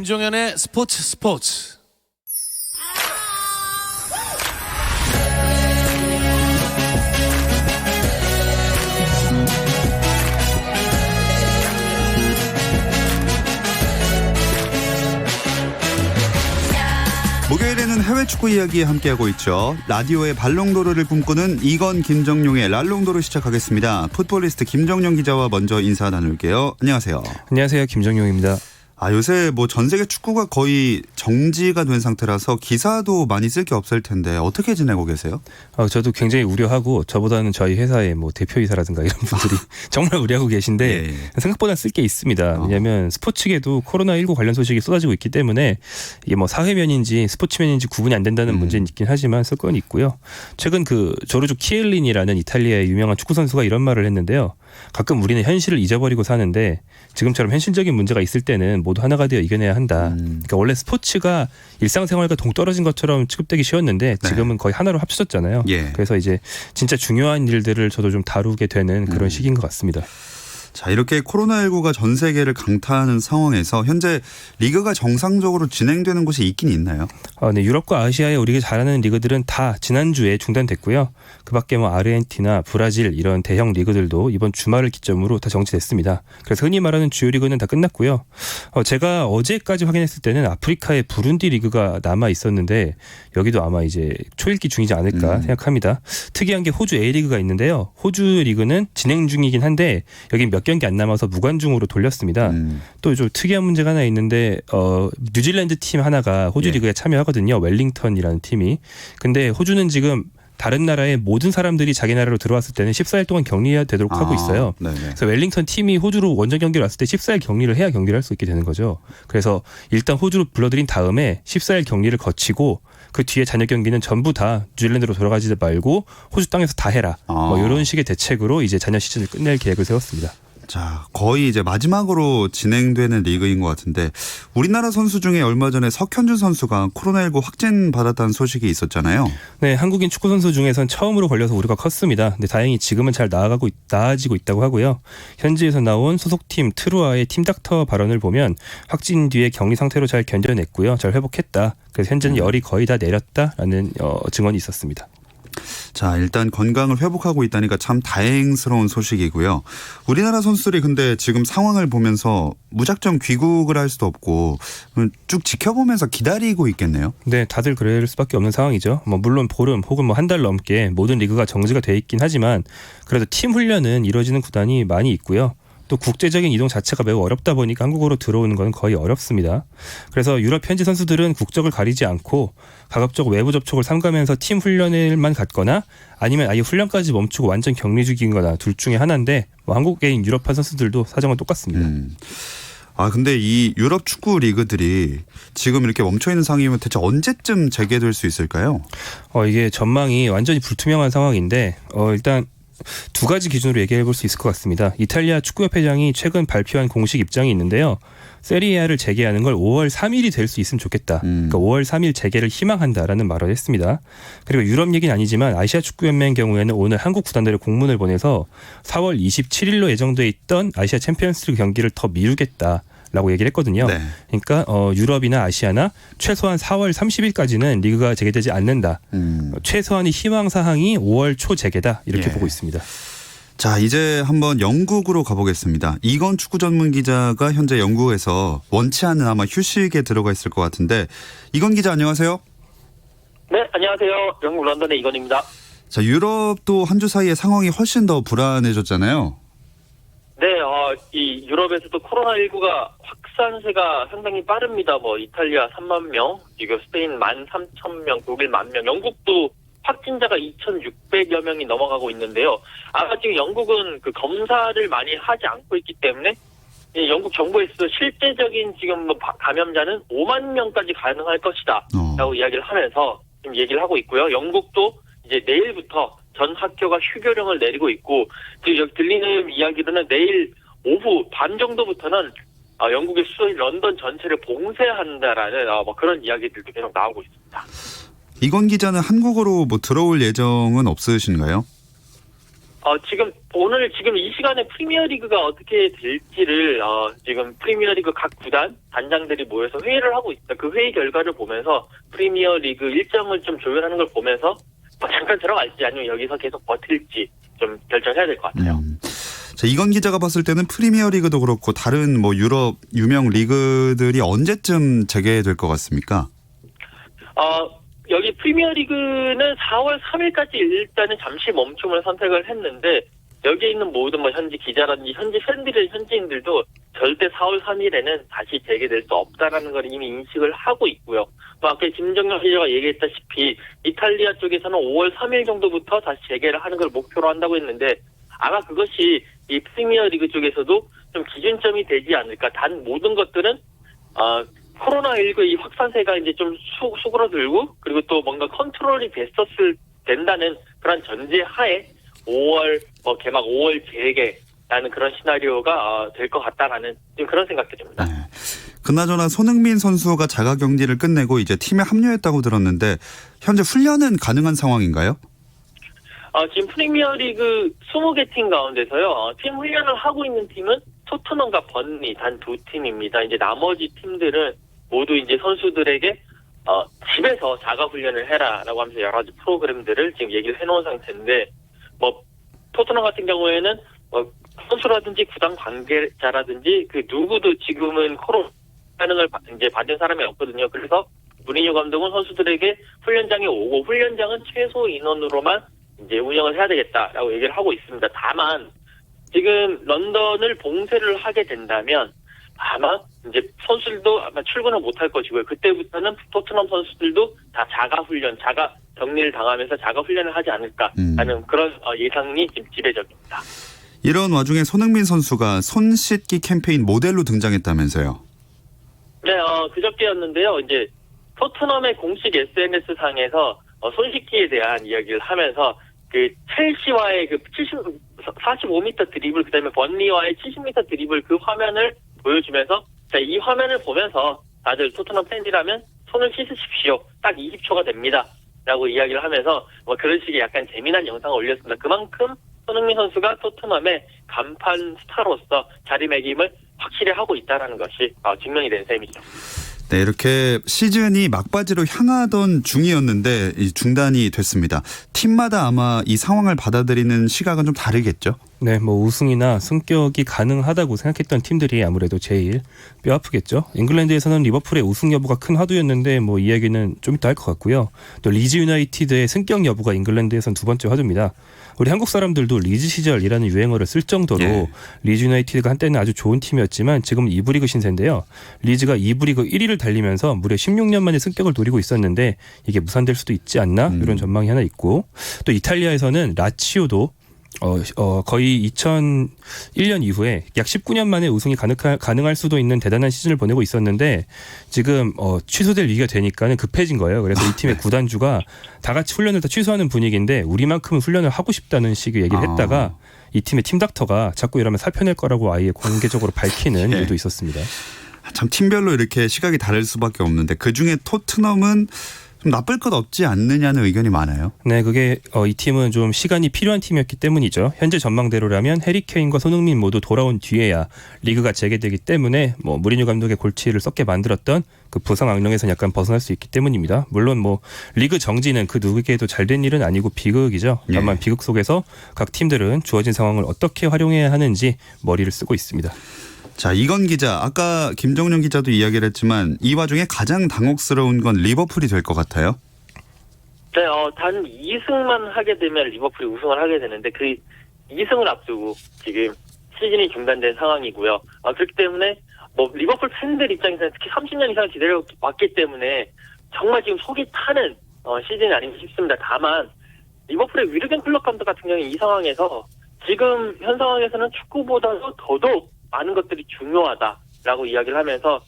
김종현의 스포츠. 목요일에는 해외 축구 이야기 함께하고 있죠. 라디오의 발롱도르를 꿈꾸는 이건 김정용의 랄롱도르 시작하겠습니다. 풋볼리스트 김정용 기자와 먼저 인사 나눌게요. 안녕하세요. 안녕하세요. 김정용입니다. 요새 전 세계 축구가 거의 정지가 된 상태라서 기사도 많이 쓸 게 없을 텐데 어떻게 지내고 계세요? 저도 굉장히 우려하고 저보다는 저희 회사의 대표이사라든가 이런 분들이 정말 우려하고 계신데 생각보다 쓸 게 있습니다. 왜냐하면 스포츠계도 코로나19 관련 소식이 쏟아지고 있기 때문에 이게 사회면인지 스포츠면인지 구분이 안 된다는 문제는 있긴 하지만 쓸 건 있고요. 최근 조르조 키엘린이라는 이탈리아의 유명한 축구 선수가 이런 말을 했는데요. 가끔 우리는 현실을 잊어버리고 사는데 지금처럼 현실적인 문제가 있을 때는 모두 하나가 되어 이겨내야 한다. 그러니까 원래 스포츠가 일상생활과 동떨어진 것처럼 취급되기 쉬웠는데 지금은 거의 하나로 합쳐졌잖아요. 그래서 이제 진짜 중요한 일들을 저도 좀 다루게 되는 그런 시기인 것 같습니다. 자, 이렇게 코로나19가 전 세계를 강타하는 상황에서 현재 리그가 정상적으로 진행되는 곳이 있긴 있나요? 네, 유럽과 아시아의 우리가 잘하는 리그들은 다 지난주에 중단됐고요. 그밖에 아르헨티나, 브라질 이런 대형 리그들도 이번 주말을 기점으로 다 정지됐습니다. 그래서 흔히 말하는 주요 리그는 다 끝났고요. 제가 어제까지 확인했을 때는 아프리카의 부룬디 리그가 남아 있었는데 여기도 아마 이제 초읽기 중이지 않을까 생각합니다. 특이한 게 호주 A리그가 있는데요. 호주 리그는 진행 중이긴 한데 여긴 몇 경기 안 남아서 무관중으로 돌렸습니다. 또 좀 특이한 문제가 하나 있는데 뉴질랜드 팀 하나가 호주 리그에 참여하거든요. 웰링턴이라는 팀이. 근데 호주는 지금 다른 나라의 모든 사람들이 자기 나라로 들어왔을 때는 14일 동안 격리되도록 하고 있어요. 그래서 웰링턴 팀이 호주로 원정 경기를 왔을 때 14일 격리를 해야 경기를 할 수 있게 되는 거죠. 그래서 일단 호주로 불러들인 다음에 14일 격리를 거치고 그 뒤에 잔여 경기는 전부 다 뉴질랜드로 돌아가지 말고 호주 땅에서 다 해라. 이런 식의 대책으로 이제 잔여 시즌을 끝낼 계획을 세웠습니다. 자, 거의 이제 마지막으로 진행되는 리그인 것 같은데 우리나라 선수 중에 얼마 전에 석현준 선수가 코로나19 확진 받았다는 소식이 있었잖아요. 네, 한국인 축구 선수 중에선 처음으로 걸려서 우려가 컸습니다. 근데 다행히 지금은 잘 나아지고 있다고 하고요. 현지에서 나온 소속팀 트루아의 팀닥터 발언을 보면 확진 뒤에 격리 상태로 잘 견뎌냈고요. 잘 회복했다. 그래서 현재는 열이 거의 다 내렸다라는 증언이 있었습니다. 자, 일단 건강을 회복하고 있다니까 참 다행스러운 소식이고요. 우리나라 선수들이 근데 지금 상황을 보면서 무작정 귀국을 할 수도 없고 쭉 지켜보면서 기다리고 있겠네요. 네, 다들 그럴 수밖에 없는 상황이죠. 물론 보름 혹은 한 달 넘게 모든 리그가 정지가 돼 있긴 하지만 그래도 팀 훈련은 이루어지는 구단이 많이 있고요. 또 국제적인 이동 자체가 매우 어렵다 보니까 한국으로 들어오는 건 거의 어렵습니다. 그래서 유럽 현지 선수들은 국적을 가리지 않고 가급적 외부 접촉을 삼가면서 팀 훈련을만 갔거나 아니면 아예 훈련까지 멈추고 완전 격리 중이거나 둘 중에 하나인데 한국계인 유럽판 선수들도 사정은 똑같습니다. 근데 이 유럽 축구 리그들이 지금 이렇게 멈춰있는 상황이면 대체 언제쯤 재개될 수 있을까요? 이게 전망이 완전히 불투명한 상황인데 일단 두 가지 기준으로 얘기해 볼 수 있을 것 같습니다. 이탈리아 축구협회장이 최근 발표한 공식 입장이 있는데요. 세리에A를 재개하는 걸 5월 3일이 될 수 있으면 좋겠다. 그러니까 5월 3일 재개를 희망한다라는 말을 했습니다. 그리고 유럽 얘기는 아니지만 아시아 축구연맹 경우에는 오늘 한국 구단들의 공문을 보내서 4월 27일로 예정돼 있던 아시아 챔피언스리그 경기를 더 미루겠다. 라고 얘기를 했거든요. 그러니까 유럽이나 아시아나 최소한 4월 30일까지는 리그가 재개되지 않는다. 최소한의 희망 사항이 5월 초 재개다. 이렇게 보고 있습니다. 자, 이제 한번 영국으로 가보겠습니다. 이건 축구 전문 기자가 현재 영국에서 원치 않은 아마 휴식에 들어가 있을 것 같은데 이건 기자 안녕하세요. 네, 안녕하세요. 영국 런던의 이건입니다. 자, 유럽도 한 주 사이에 상황이 훨씬 더 불안해졌잖아요. 네, 이 유럽에서도 코로나19가 확산세가 상당히 빠릅니다. 이탈리아 3만 명, 그리고 스페인 13,000명, 독일 10,000명, 영국도 확진자가 2,600여 명이 넘어가고 있는데요. 아마 지금 영국은 그 검사를 많이 하지 않고 있기 때문에 영국 정부에서 실제적인 지금 감염자는 5만 명까지 가능할 것이다 라고 이야기를 하면서 지금 얘기를 하고 있고요. 영국도 이제 내일부터 전 학교가 휴교령을 내리고 있고 지금 여기 들리는 이야기로는 내일 오후 밤 정도부터는 영국의 수도인 런던 전체를 봉쇄한다라는 그런 이야기들도 계속 나오고 있습니다. 이건 기자는 한국으로 들어올 예정은 없으신가요? 지금 이 시간에 프리미어리그가 어떻게 될지를 지금 프리미어리그 각 구단 단장들이 모여서 회의를 하고 있다. 그 회의 결과를 보면서 프리미어리그 일정을 좀 조율하는 걸 보면서 잠깐 들어갈지 아니면 여기서 계속 버틸지 좀 결정해야 될 것 같아요. 자, 이건 기자가 봤을 때는 프리미어리그도 그렇고 다른 뭐 유럽 유명 리그들이 언제쯤 재개될 것 같습니까? 여기 프리미어리그는 4월 3일까지 일단은 잠시 멈춤을 선택을 했는데 여기에 있는 모든 현지 기자라든지 현지 현지인들도 절대 4월 3일에는 다시 재개될 수 없다라는 걸 이미 인식을 하고 있고요. 아까 김정영 기자가 얘기했다시피 이탈리아 쪽에서는 5월 3일 정도부터 다시 재개를 하는 걸 목표로 한다고 했는데 아마 그것이 이 프리미어리그 쪽에서도 좀 기준점이 되지 않을까. 단 모든 것들은 코로나19 이 확산세가 이제 좀 수그러들고 그리고 또 뭔가 컨트롤이 된다는 그런 전제 하에 5월 개막 5월 재개라는 그런 시나리오가 될 것 같다라는 지금 그런 생각도 듭니다. 네. 그나저나 손흥민 선수가 자가격리를 끝내고 이제 팀에 합류했다고 들었는데 현재 훈련은 가능한 상황인가요? 지금 프리미어리그 20개 팀 가운데서요. 팀 훈련을 하고 있는 팀은 토트넘과 번리 단 두 팀입니다. 이제 나머지 팀들은 모두 이제 선수들에게 집에서 자가 훈련을 해라라고 하면서 여러 가지 프로그램들을 지금 얘기를 해놓은 상태인데 토트넘 같은 경우에는 선수라든지 구단 관계자라든지 그 누구도 지금은 코로나 반응을 이제 받은 사람이 없거든요. 그래서 무리뉴 감독은 선수들에게 훈련장에 오고 훈련장은 최소 인원으로만 이제 운영을 해야 되겠다라고 얘기를 하고 있습니다. 다만 지금 런던을 봉쇄를 하게 된다면 아마 이제 선수들도 아마 출근을 못할 것이고요. 그때부터는 토트넘 선수들도 다 자가 훈련, 자가 격리를 당하면서 자가 훈련을 하지 않을까라는 그런 예상이 지금 지배적입니다. 이런 와중에 손흥민 선수가 손 씻기 캠페인 모델로 등장했다면서요? 네, 그저께였는데요. 이제 토트넘의 공식 SNS 상에서 손 씻기에 대한 이야기를 하면서 그 첼시와의 그 45m 드리블 그다음에 번리와의 70m 드리블 그 화면을 보여주면서 자, 이 화면을 보면서 다들 토트넘 팬이라면 손을 씻으십시오. 딱 20초가 됩니다. 라고 이야기를 하면서 그런 식의 약간 재미난 영상을 올렸습니다. 그만큼 손흥민 선수가 토트넘의 간판 스타로서 자리매김을 확실히 하고 있다는 것이 증명이 된 셈이죠. 네, 이렇게 시즌이 막바지로 향하던 중이었는데 중단이 됐습니다. 팀마다 아마 이 상황을 받아들이는 시각은 좀 다르겠죠? 네, 우승이나 승격이 가능하다고 생각했던 팀들이 아무래도 제일 뼈아프겠죠. 잉글랜드에서는 리버풀의 우승 여부가 큰 화두였는데 이 이야기는 좀 이따 할 것 같고요. 또 리즈 유나이티드의 승격 여부가 잉글랜드에서는 두 번째 화두입니다. 우리 한국 사람들도 리즈 시절이라는 유행어를 쓸 정도로 리즈 유나이티드가 한때는 아주 좋은 팀이었지만 지금은 2부 리그 신세인데요. 리즈가 2부 리그 1위를 달리면서 무려 16년 만에 승격을 노리고 있었는데 이게 무산될 수도 있지 않나 이런 전망이 하나 있고 또 이탈리아에서는 라치오도 거의 2001년 이후에 약 19년 만에 우승이 가능할 수도 있는 대단한 시즌을 보내고 있었는데 지금 취소될 위기가 되니까는 급해진 거예요. 그래서 이 팀의 구단주가 다 같이 훈련을 다 취소하는 분위기인데 우리만큼은 훈련을 하고 싶다는 식의 얘기를 했다가 이 팀의 팀닥터가 자꾸 이러면 사표 낼 거라고 아예 공개적으로 밝히는 일도 있었습니다. 참 팀별로 이렇게 시각이 다를 수밖에 없는데 그중에 토트넘은 좀 나쁠 것 없지 않느냐는 의견이 많아요. 네, 그게 이 팀은 좀 시간이 필요한 팀이었기 때문이죠. 현재 전망대로라면 해리 케인과 손흥민 모두 돌아온 뒤에야 리그가 재개되기 때문에 무리뉴 감독의 골치를 썩게 만들었던 그 부상 악령에서는 약간 벗어날 수 있기 때문입니다. 물론 리그 정지는 그 누구에게도 잘된 일은 아니고 비극이죠. 다만 비극 속에서 각 팀들은 주어진 상황을 어떻게 활용해야 하는지 머리를 쓰고 있습니다. 자, 이건 기자, 아까 김정용 기자도 이야기를 했지만 이 와중에 가장 당혹스러운 건 리버풀이 될 것 같아요. 네, 단 2승만 하게 되면 리버풀이 우승을 하게 되는데 그 2승을 앞두고 지금 시즌이 중단된 상황이고요. 그렇기 때문에 리버풀 팬들 입장에서는 특히 30년 이상 기다려왔기 때문에 정말 지금 속이 타는 시즌이 아닌가 싶습니다. 다만 리버풀의 위르겐 클럽 감독 같은 경우는 이 상황에서 지금 현 상황에서는 축구보다도 더더욱 많은 것들이 중요하다라고 이야기를 하면서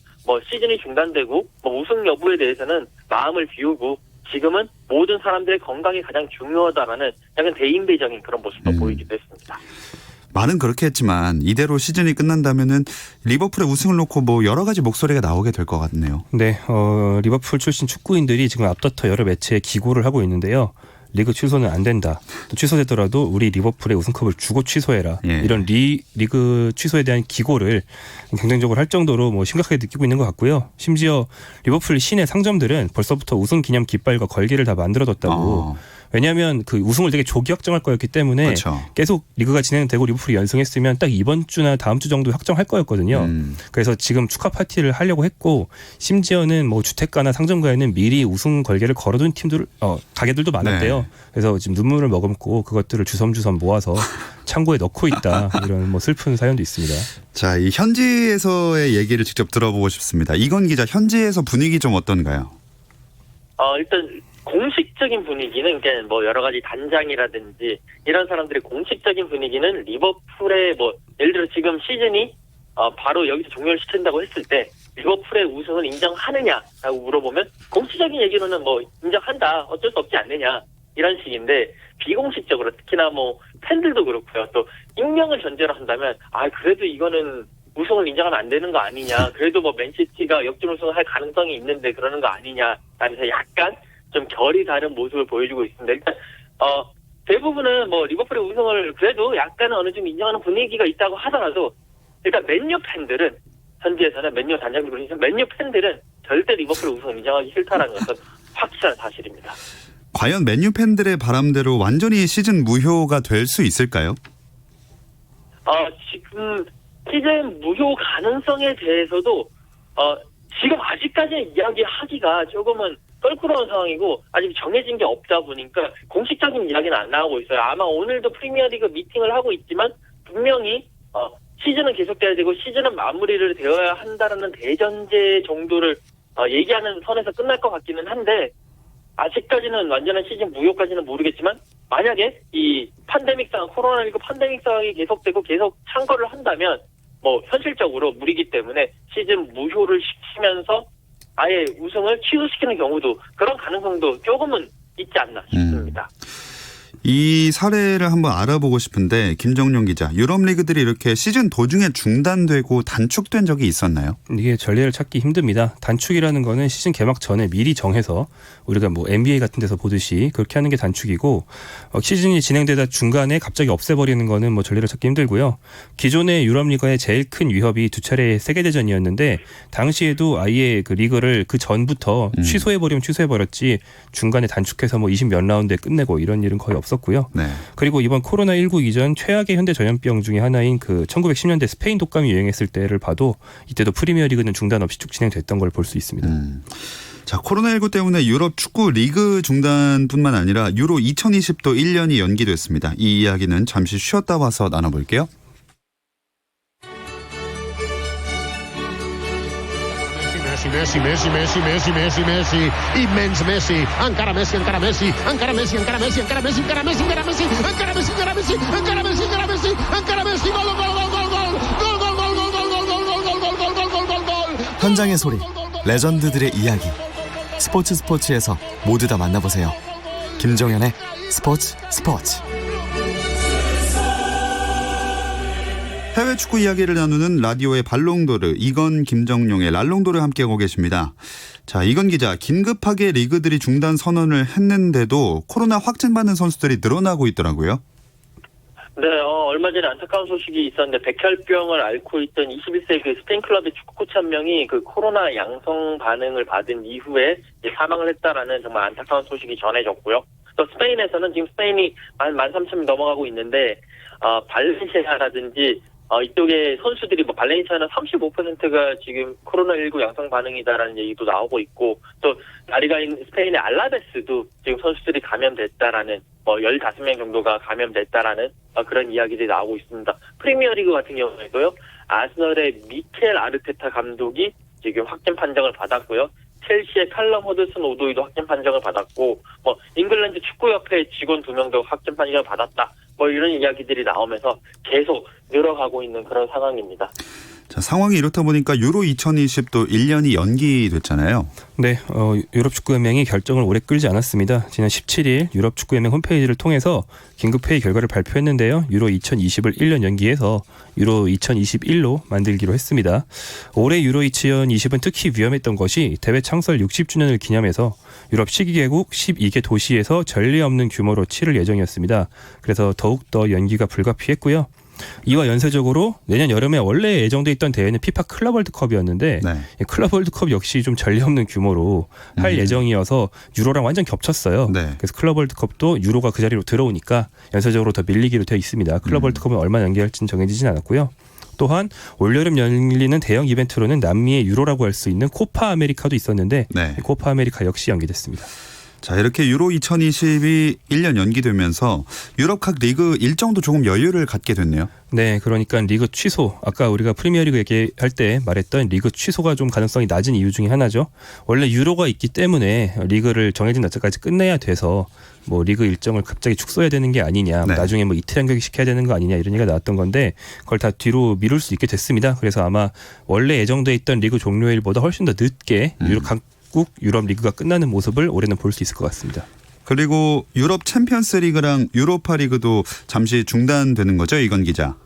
시즌이 중단되고 우승 여부에 대해서는 마음을 비우고 지금은 모든 사람들의 건강이 가장 중요하다라는 약간 대인배적인 그런 모습도 보이기도 했습니다. 말은 그렇게 했지만 이대로 시즌이 끝난다면은 리버풀의 우승을 놓고 여러 가지 목소리가 나오게 될 것 같네요. 네, 리버풀 출신 축구인들이 지금 앞다퉈 여러 매체에 기고를 하고 있는데요. 리그 취소는 안 된다. 또 취소되더라도 우리 리버풀의 우승컵을 주고 취소해라. 예. 이런 리그 취소에 대한 기고를 경쟁적으로 할 정도로 뭐 심각하게 느끼고 있는 것 같고요. 심지어 리버풀 시내 상점들은 벌써부터 우승 기념 깃발과 걸개를 다 만들어뒀다고. 왜냐하면 그 우승을 되게 조기 확정할 거였기 때문에 그렇죠. 계속 리그가 진행되고 리버풀이 연승했으면 딱 이번 주나 다음 주 정도 확정할 거였거든요. 그래서 지금 축하 파티를 하려고 했고 심지어는 뭐 주택가나 상점가에는 미리 우승 걸개를 걸어둔 가게들도 많았대요. 네. 그래서 지금 눈물을 머금고 그것들을 주섬주섬 모아서 창고에 넣고 있다. 이런 뭐 슬픈 사연도 있습니다. 자, 이 현지에서의 얘기를 직접 들어보고 싶습니다. 이건 기자, 현지에서 분위기 좀 어떤가요? 일단 공식적인 분위기는 그러니까 뭐 여러 가지 단장이라든지 이런 사람들의 공식적인 분위기는 리버풀의 뭐 예를 들어 지금 시즌이 바로 여기서 종료를 시킨다고 했을 때 리버풀의 우승을 인정하느냐라고 물어보면 공식적인 얘기로는 뭐 인정한다, 어쩔 수 없지 않느냐 이런 식인데 비공식적으로 특히나 뭐 팬들도 그렇고요. 또 익명을 전제로 한다면 그래도 이거는 우승을 인정하면 안 되는 거 아니냐, 그래도 뭐 맨시티가 역전 우승을 할 가능성이 있는데 그러는 거 아니냐 라면서 약간 좀 결이 다른 모습을 보여주고 있습니다. 일단 대부분은 뭐 리버풀의 우승을 그래도 약간은 어느 정도 인정하는 분위기가 있다고 하더라도 일단 맨유 팬들은 현지에서는 맨유 단장들 맨유 팬들은 절대 리버풀의 우승을 인정하기 싫다라는 것은 확실한 사실입니다. 과연 맨유 팬들의 바람대로 완전히 시즌 무효가 될 수 있을까요? 지금 시즌 무효 가능성에 대해서도 지금 아직까지는 이야기하기가 조금은 껄끄러운 상황이고 아직 정해진 게 없다 보니까 공식적인 이야기는 안 나오고 있어요. 아마 오늘도 프리미어리그 미팅을 하고 있지만 분명히 시즌은 계속돼야 되고 시즌은 마무리를 되어야 한다라는 대전제 정도를 얘기하는 선에서 끝날 것 같기는 한데 아직까지는 완전한 시즌 무효까지는 모르겠지만 만약에 이 팬데믹 상황, 코로나19 팬데믹 상황이 계속되고 계속 창궐을 한다면 뭐 현실적으로 무리기 때문에 시즌 무효를 시키면서 아예 우승을 취소시키는 경우도 그런 가능성도 조금은 있지 않나 싶습니다. 이 사례를 한번 알아보고 싶은데 김정용 기자, 유럽 리그들이 이렇게 시즌 도중에 중단되고 단축된 적이 있었나요? 이게 전례를 찾기 힘듭니다. 단축이라는 거는 시즌 개막 전에 미리 정해서 우리가 뭐 NBA 같은 데서 보듯이 그렇게 하는 게 단축이고 시즌이 진행되다 중간에 갑자기 없애버리는 거는 뭐 전례를 찾기 힘들고요. 기존의 유럽 리그의 제일 큰 위협이 두 차례의 세계대전이었는데 당시에도 아예 그 리그를 그 전부터 취소해버리면 취소해버렸지 중간에 단축해서 뭐 20몇 라운드에 끝내고 이런 일은 거의 없었고요. 네. 그리고 이번 코로나19 이전 최악의 현대 전염병 중에 하나인 그 1910년대 스페인 독감이 유행했을 때를 봐도 이때도 프리미어리그는 중단 없이 쭉 진행됐던 걸 볼 수 있습니다. 자, 코로나19 때문에 유럽 축구 리그 중단뿐만 아니라 유로 2020도 1년이 연기됐습니다. 이 이야기는 잠시 쉬었다 와서 나눠볼게요. Messi, Messi, Messi, Messi, Messi, Messi, immens Messi, encara Messi, encara Messi, encara Messi, encara Messi, encara Messi, encara Messi, encara Messi, encara Messi, encara Messi, encara Messi, encara Messi, encara Messi, gol, gol, gol, gol, gol, gol, gol, gol, gol, gol, gol, gol, gol, gol, gol, gol, gol, gol. 현장의 소리, 레전드들의 이야기. 스포츠에서 모두 다 만나보세요. 김정현의 스포츠. 해외 축구 이야기를 나누는 라디오의 발롱도르, 이건 김정용의 랄롱도르 함께하고 계십니다. 자, 이건 기자, 긴급하게 리그들이 중단 선언을 했는데도 코로나 확진받는 선수들이 늘어나고 있더라고요. 네, 얼마 전에 안타까운 소식이 있었는데 백혈병을 앓고 있던 21세 그 스페인 클럽의 축구 코치 한 명이 그 코로나 양성 반응을 받은 이후에 이제 사망을 했다라는 정말 안타까운 소식이 전해졌고요. 또 스페인에서는 지금 스페인이 13,000명 넘어가고 있는데 발렌시아라든지 이쪽에 선수들이 뭐 발렌시아는 35%가 지금 코로나19 양성 반응이다라는 얘기도 나오고 있고 또 라리가인 스페인의 알라베스도 지금 선수들이 감염됐다라는 15명 정도가 감염됐다라는 그런 이야기들이 나오고 있습니다. 프리미어리그 같은 경우에도요. 아스널의 미켈 아르테타 감독이 지금 확진 판정을 받았고요. 첼시의 칼럼 허드슨 오도이도 확진 판정을 받았고 잉글랜드 축구협회 직원 2명도 확진 판정을 받았다. 이런 이야기들이 나오면서 계속 늘어가고 있는 그런 상황입니다. 자, 상황이 이렇다 보니까 유로 2020도 1년이 연기됐잖아요. 네, 유럽축구연맹이 결정을 오래 끌지 않았습니다. 지난 17일 유럽축구연맹 홈페이지를 통해서 긴급회의 결과를 발표했는데요. 유로 2020을 1년 연기해서 유로 2021로 만들기로 했습니다. 올해 유로 2020은 특히 위험했던 것이 대회 창설 60주년을 기념해서 유럽 12개국 12개 도시에서 전례 없는 규모로 치를 예정이었습니다. 그래서 더욱더 연기가 불가피했고요. 이와 연쇄적으로 내년 여름에 원래 예정돼 있던 대회는 피파 클럽 월드컵이었는데 네. 이 클럽 월드컵 역시 좀 전례 없는 규모로 할 예정이어서 유로랑 완전 겹쳤어요. 네. 그래서 클럽 월드컵도 유로가 그 자리로 들어오니까 연쇄적으로 더 밀리기로 되어 있습니다. 클럽 월드컵은 얼마나 연기할지는 정해지진 않았고요. 또한 올여름 열리는 대형 이벤트로는 남미의 유로라고 할 수 있는 코파 아메리카도 있었는데 네. 이 코파 아메리카 역시 연기됐습니다. 자, 이렇게 유로 2022 1년 연기되면서 유럽 각 리그 일정도 조금 여유를 갖게 됐네요. 네, 그러니까 리그 취소. 아까 우리가 프리미어리그 얘기할 때 말했던 리그 취소가 좀 가능성이 낮은 이유 중에 하나죠. 원래 유로가 있기 때문에 리그를 정해진 날짜까지 끝내야 돼서 뭐 리그 일정을 갑자기 축소해야 되는 게 아니냐, 네. 나중에 뭐 이틀 연결 시켜야 되는 거 아니냐 이런 얘기가 나왔던 건데 그걸 다 뒤로 미룰 수 있게 됐습니다. 그래서 아마 원래 예정돼 있던 리그 종료일보다 훨씬 더 늦게 각국 유럽 리그가 끝나는 모습을 올해는 볼 수 있을 것 같습니다. 그리고 유럽 챔피언스 리그랑 유로파 리그도 잠시 중단되는 거죠, 이건 기자?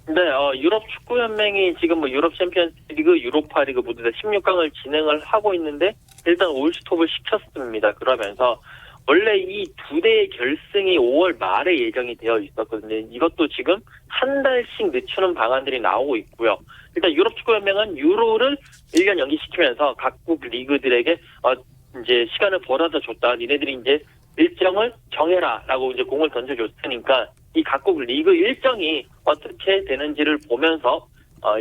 네, 유럽 축구 연맹이 지금 뭐 유럽 챔피언스 리그, 유로파 리그 모두 다 16강을 진행을 하고 있는데 일단 올 스톱을 시켰습니다. 그러면서 원래 이 두 대의 결승이 5월 말에 예정이 되어 있었거든요. 이것도 지금 한 달씩 늦추는 방안들이 나오고 있고요. 일단 유럽 축구 연맹은 유로를 1년 연기시키면서 각국 리그들에게 이제 시간을 벌어다 줬다. 니네들이 이제 일정을 정해라라고 이제 공을 던져줬으니까 이 각국 리그 일정이 어떻게 되는지를 보면서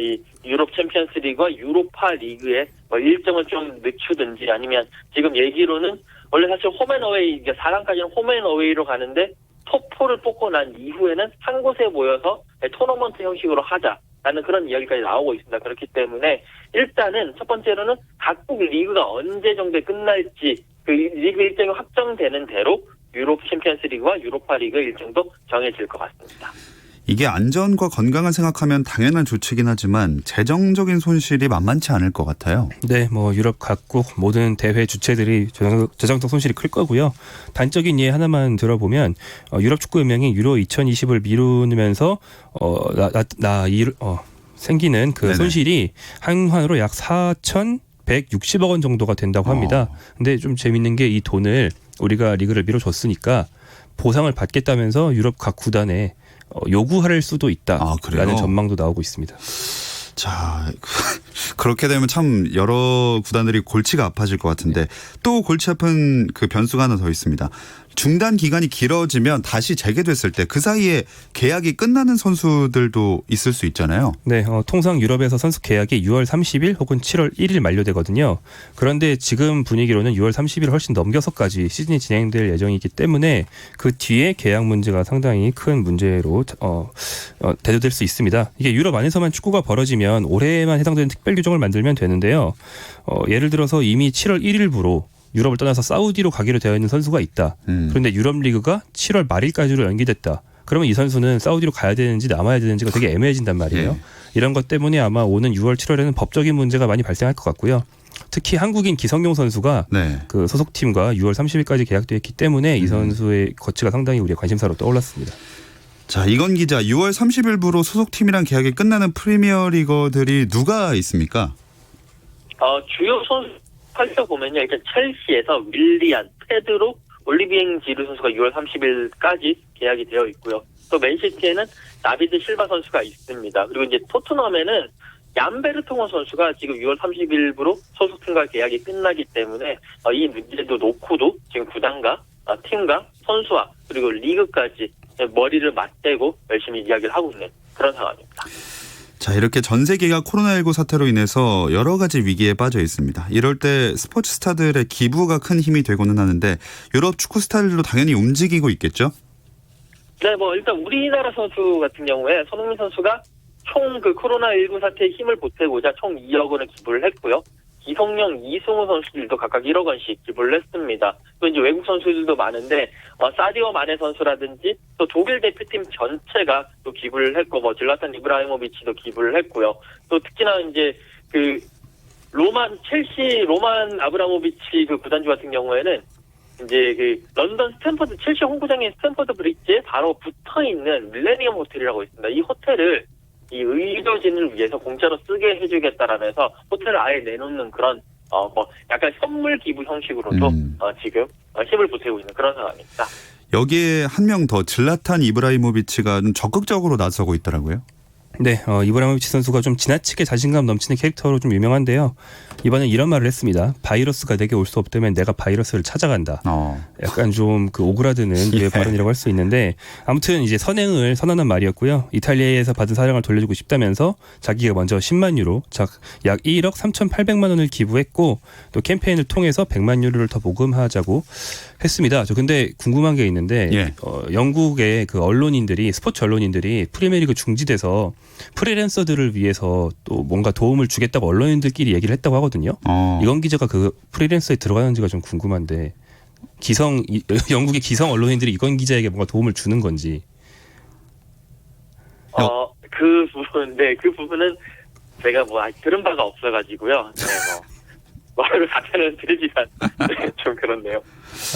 이 유럽 챔피언스 리그와 유로파 리그의 일정을 좀 늦추든지 아니면 지금 얘기로는 원래 사실 홈앤어웨이, 4강까지는 홈앤어웨이로 가는데 톱4를 뽑고 난 이후에는 한 곳에 모여서 토너먼트 형식으로 하자라는 그런 이야기까지 나오고 있습니다. 그렇기 때문에 일단은 첫 번째로는 각국 리그가 언제 정도에 끝날지 그 리그 일정이 확정되는 대로 유럽 챔피언스 리그와 유로파 리그 일정도 정해질 것 같습니다. 이게 안전과 건강을 생각하면 당연한 조치긴 하지만 재정적인 손실이 만만치 않을 것 같아요. 네, 뭐 유럽 각국 모든 대회 주체들이 재정적 손실이 클 거고요. 단적인 예 하나만 들어보면 유럽 축구 연맹이 유로 2020을 미루면서 생기는 그 네네. 손실이 한화로 약 4,160억 원 정도가 된다고 합니다. 근데 좀 재밌는 게 이 돈을 우리가 리그를 미뤄줬으니까 보상을 받겠다면서 유럽 각 구단에 요구할 수도 있다라는 전망도 나오고 있습니다. 자, 그렇게 되면 참 여러 구단들이 골치가 아파질 것 같은데 또 골치 아픈 그 변수가 하나 더 있습니다. 중단 기간이 길어지면 다시 재개됐을 때 그 사이에 계약이 끝나는 선수들도 있을 수 있잖아요. 네, 통상 유럽에서 선수 계약이 6월 30일 혹은 7월 1일 만료되거든요. 그런데 지금 분위기로는 6월 30일 훨씬 넘겨서까지 시즌이 진행될 예정이기 때문에 그 뒤에 계약 문제가 상당히 큰 문제로 대두될 수 있습니다. 이게 유럽 안에서만 축구가 벌어지면 올해만 해당되는 특별 규정을 만들면 되는데요. 예를 들어서 이미 7월 1일부로 유럽을 떠나서 사우디로 가기로 되어 있는 선수가 있다. 그런데 유럽 리그가 7월 말일까지로 연기됐다. 그러면 이 선수는 사우디로 가야 되는지 남아야 되는지가 되게 애매해진단 말이에요. 네. 이런 것 때문에 아마 오는 6월, 7월에는 법적인 문제가 많이 발생할 것 같고요. 특히 한국인 기성용 선수가 네. 그 소속팀과 6월 30일까지 계약되어 있기 때문에 이 선수의 거치가 상당히 우리의 관심사로 떠올랐습니다. 자, 이건 기자, 6월 30일부로 소속팀이랑 계약이 끝나는 프리미어 리거들이 누가 있습니까? 주요 선수 살펴보면요. 일단 첼시에서 윌리안, 페드로, 올리비엥 지루 선수가 6월 30일까지 계약이 되어 있고요. 또 맨시티에는 다비드 실바 선수가 있습니다. 그리고 이제 토트넘에는 얀베르통어 선수가 지금 6월 30일부로 소속팀과 계약이 끝나기 때문에 이 문제도 놓고도 지금 구단과 팀과 선수와 그리고 리그까지 머리를 맞대고 열심히 이야기를 하고 있는 그런 상황입니다. 자, 이렇게 전 세계가 코로나19 사태로 인해서 여러 가지 위기에 빠져 있습니다. 이럴 때 스포츠 스타들의 기부가 큰 힘이 되고는 하는데 유럽 축구 스타들도 당연히 움직이고 있겠죠? 네, 뭐 일단 우리나라 선수 같은 경우에 손흥민 선수가 총 그 코로나19 사태에 힘을 보태고자 총 2억 원을 기부를 했고요. 기성용, 이승우 선수들도 각각 1억 원씩 기부를 했습니다. 또 이제 외국 선수들도 많은데 사디오 마네 선수라든지 또 독일 대표팀 전체가 또 기부를 했고 질라탄 이브라히모비치도 기부를 했고요. 또 특히나 이제 그 첼시 로만 아브라모비치 그 구단주 같은 경우에는 이제 그 런던 스탠퍼드 첼시 홈구장인 스탠퍼드 브릿지에 바로 붙어 있는 밀레니엄 호텔이라고 있습니다. 이 호텔을 이 의료진을 위해서 공짜로 쓰게 해주겠다라면서 호텔을 아예 내놓는 그런 뭐 약간 선물 기부 형식으로도 지금 힘을 보태고 있는 그런 상황입니다. 여기에 한 명 더 질라탄 이브라이모비치가 좀 적극적으로 나서고 있더라고요. 네, 이브라이모비치 선수가 좀 지나치게 자신감 넘치는 캐릭터로 좀 유명한데요. 이번에 이런 말을 했습니다. 바이러스가 내게 올 수 없다면 내가 바이러스를 찾아간다. 약간 좀 그 오그라드는 예. 발언이라고 할 수 있는데 아무튼 이제 선행을 선언한 말이었고요. 이탈리아에서 받은 사랑을 돌려주고 싶다면서 자기가 먼저 10만 유로, 약 1억 3,800만 원을 기부했고 또 캠페인을 통해서 100만 유로를 더 모금하자고 했습니다. 저 근데 궁금한 게 있는데 예. 영국의 그 언론인들이 스포츠 언론인들이 프리미어리그 중지돼서 프리랜서들을 위해서 또 뭔가 도움을 주겠다고 언론인들끼리 얘기를 했다고 하거든요. 이건 기자가 그 프리랜서에 들어가는지가 좀 궁금한데 영국의 기성 언론인들이 이건 기자에게 뭔가 도움을 주는 건지. 그 부분은 제가 뭐 아직 들은 바가 없어가지고요. 네, 말을 답변을 드리기가 좀 그렇네요.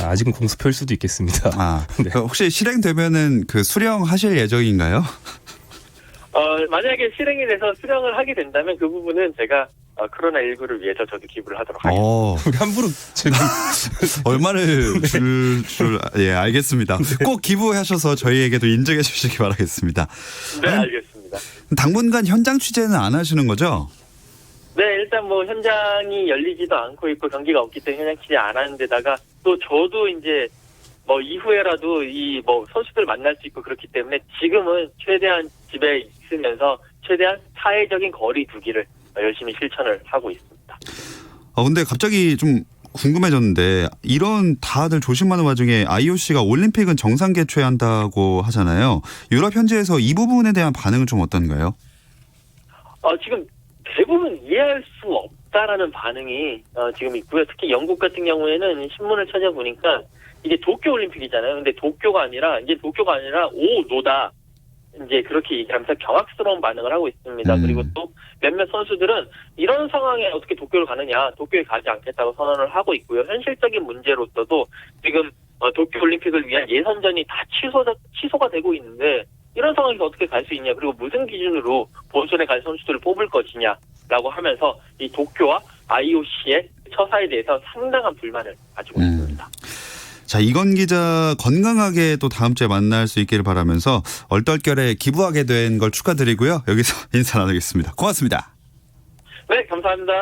아직은 공수표일 수도 있겠습니다. 네. 혹시 실행되면은 그 수령하실 예정인가요? 만약에 실행이 돼서 수령을 하게 된다면 그 부분은 제가 코로나19를 위해서 저도 기부를 하도록 하겠습니다. 우리 함부로 지금 얼마를 줄 예, 알겠습니다. 꼭 기부하셔서 저희에게도 인정해 주시기 바라겠습니다. 네, 알겠습니다. 당분간 현장 취재는 안 하시는 거죠? 네, 일단 뭐 현장이 열리지도 않고 있고 경기가 없기 때문에 현장 취재 안 하는 데다가 또 저도 이제 뭐 이후에라도 이 뭐 선수들 만날 수 있고 그렇기 때문에 지금은 최대한 집에 있으면서 최대한 사회적인 거리 두기를 열심히 실천을 하고 있습니다. 근데 갑자기 좀 궁금해졌는데 이런 다들 조심하는 와중에 IOC가 올림픽은 정상 개최한다고 하잖아요. 유럽 현지에서 이 부분에 대한 반응은 좀 어떤가요? 지금 대부분 이해할 수 없다라는 반응이 지금 있고요. 특히 영국 같은 경우에는 신문을 찾아보니까 이게 도쿄올림픽이잖아요. 근데 도쿄가 아니라 오노다. 이제 그렇게 얘기하면서 경악스러운 반응을 하고 있습니다. 그리고 또 몇몇 선수들은 이런 상황에 어떻게 도쿄를 가느냐, 도쿄에 가지 않겠다고 선언을 하고 있고요. 현실적인 문제로서도 지금 도쿄올림픽을 위한 예선전이 다 취소가 되고 있는데 이런 상황에서 어떻게 갈 수 있냐, 그리고 무슨 기준으로 본선에 갈 선수들을 뽑을 것이냐라고 하면서 이 도쿄와 IOC의 처사에 대해서 상당한 불만을 가지고 있습니다. 자, 이건 기자 건강하게 또 다음 주에 만날 수 있기를 바라면서 얼떨결에 기부하게 된 걸 축하드리고요. 여기서 인사 나누겠습니다. 고맙습니다. 네, 감사합니다.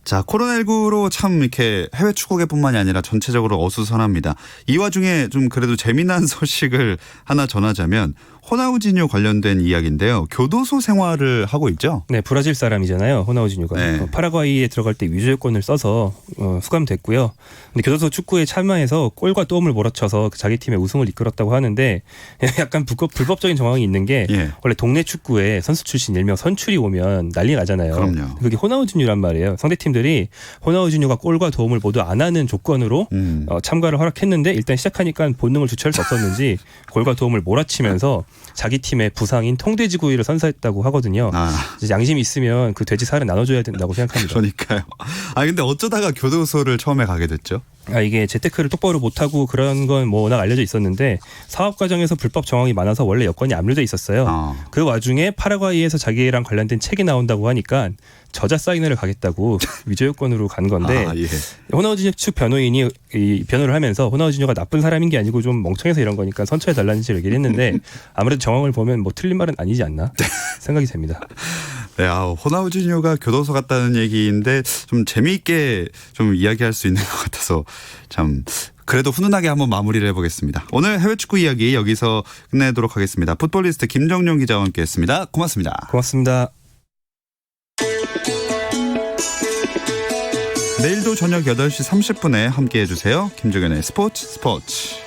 자, 코로나19로 참 이렇게 해외 축구계뿐만이 아니라 전체적으로 어수선합니다. 이 와중에 좀 그래도 재미난 소식을 하나 전하자면 호나우지뉴 관련된 이야기인데요. 교도소 생활을 하고 있죠? 네, 브라질 사람이잖아요. 호나우지뉴가. 네. 파라과이에 들어갈 때 위조여권을 써서 수감됐고요. 근데 교도소 축구에 참여해서 골과 똠을 몰아쳐서 자기 팀의 우승을 이끌었다고 하는데 약간 불법적인 정황이 있는 게 예. 원래 동네 축구에 선수 출신 일명 선출이 오면 난리 나잖아요. 그럼요. 그게 호나우지뉴란 말이에요. 상대팀들이 호나우지뉴가 골과 도움을 모두 안 하는 조건으로 참가를 허락했는데 일단 시작하니까 본능을 주체할 수 없었는지 골과 도움을 몰아치면서 자기 팀의 부상인 통돼지구이를 선사했다고 하거든요. 이제 양심이 있으면 그 돼지 살은 나눠줘야 된다고 생각합니다. 그러니까요. 근데 어쩌다가 교도소를 처음에 가게 됐죠? 이게 재테크를 똑바로 못하고 그런 건 뭐 워낙 알려져 있었는데 사업 과정에서 불법 정황이 많아서 원래 여건이 압류돼 있었어요. 그 와중에 파라과이에서 자기랑 관련된 책이 나온다고 하니까 저자 사인회를 가겠다고 위조여권으로 간 건데 예. 호나우지뉴 측 변호인이 이 변호를 하면서 호나우지뉴가 나쁜 사람인 게 아니고 좀 멍청해서 이런 거니까 선처해 달라는 식으로 얘기를 했는데 아무래도 정황을 보면 뭐 틀린 말은 아니지 않나 생각이 됩니다. 네, 호나우지뉴가 교도소 갔다는 얘기인데 좀 재미있게 좀 이야기할 수 있는 것 같아서 참 그래도 훈훈하게 한번 마무리를 해보겠습니다. 오늘 해외 축구 이야기 여기서 끝내도록 하겠습니다. 풋볼리스트 김정용 기자와 함께했습니다. 고맙습니다. 고맙습니다. 내일도 저녁 8시 30분에 함께해 주세요. 김종현의 스포츠.